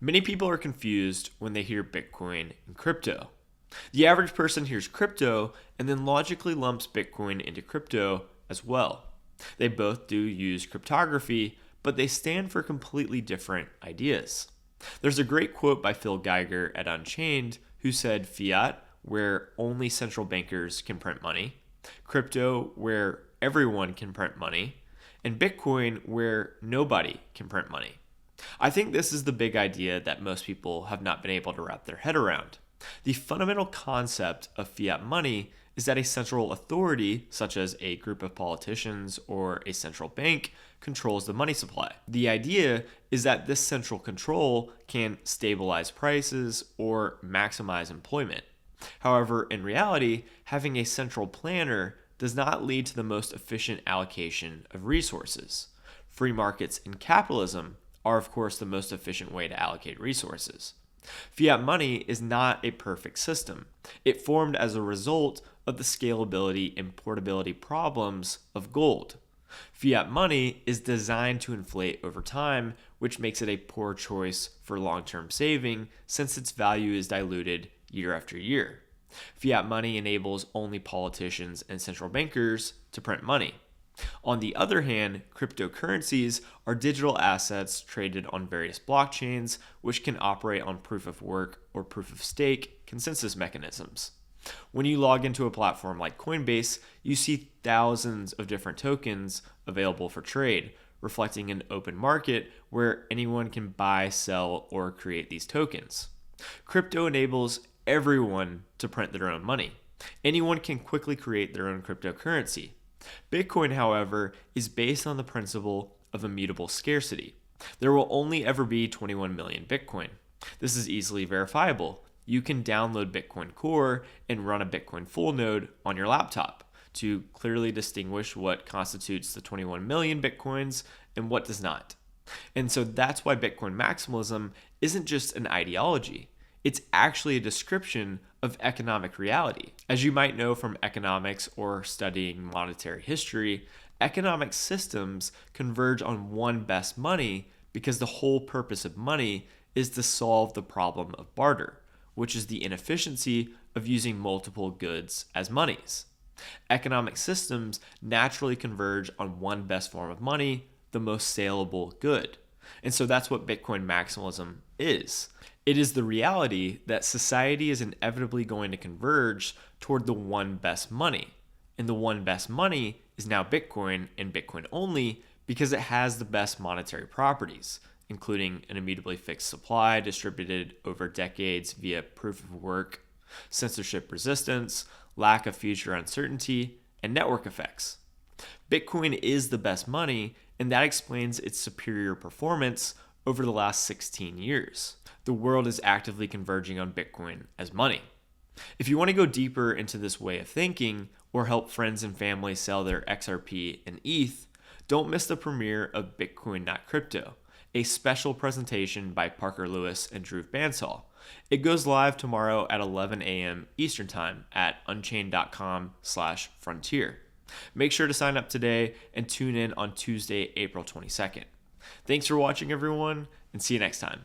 Many people are confused when they hear Bitcoin and crypto. The average person hears crypto and then logically lumps Bitcoin into crypto as well. They both do use cryptography, but they stand for completely different ideas. There's a great quote by Phil Geiger at Unchained who said fiat, where only central bankers can print money, crypto, where everyone can print money, and Bitcoin, where nobody can print money. I think this is the big idea that most people have not been able to wrap their head around. The fundamental concept of fiat money is that a central authority, such as a group of politicians or a central bank, controls the money supply. The idea is that this central control can stabilize prices or maximize employment. However, in reality, having a central planner does not lead to the most efficient allocation of resources. Free markets and capitalism are, of course, the most efficient way to allocate resources. Fiat money is not a perfect system. It formed as a result of the scalability and portability problems of gold. Fiat money is designed to inflate over time, which makes it a poor choice for long-term saving since its value is diluted year after year. Fiat money enables only politicians and central bankers to print money. On the other hand, cryptocurrencies are digital assets traded on various blockchains, which can operate on proof of work or proof of stake consensus mechanisms. When you log into a platform like Coinbase, you see thousands of different tokens available for trade, reflecting an open market where anyone can buy, sell, or create these tokens. Crypto enables everyone to print their own money. Anyone can quickly create their own cryptocurrency. Bitcoin, however, is based on the principle of immutable scarcity. There will only ever be 21 million Bitcoin. This is easily verifiable. You can download Bitcoin Core and run a Bitcoin full node on your laptop to clearly distinguish what constitutes the 21 million Bitcoins and what does not. And so that's why Bitcoin maximalism isn't just an ideology. It's actually a description of economic reality. As you might know from economics or studying monetary history, economic systems converge on one best money because the whole purpose of money is to solve the problem of barter, which is the inefficiency of using multiple goods as monies. Economic systems naturally converge on one best form of money, the most saleable good. And so that's what Bitcoin maximalism is. It is the reality that society is inevitably going to converge toward the one best money. And the one best money is now Bitcoin and Bitcoin only because it has the best monetary properties, including an immutably fixed supply distributed over decades via proof of work, censorship resistance, lack of future uncertainty, and network effects. Bitcoin is the best money, and that explains its superior performance over the last 16 years. The world is actively converging on Bitcoin as money. If you want to go deeper into this way of thinking or help friends and family sell their XRP and ETH, don't miss the premiere of Bitcoin Not Crypto, a special presentation by Parker Lewis and Drew Bansal. It goes live tomorrow at 11 a.m. Eastern Time at unchained.com/frontier. Make sure to sign up today and tune in on Tuesday, April 22nd. Thanks for watching, everyone, and see you next time.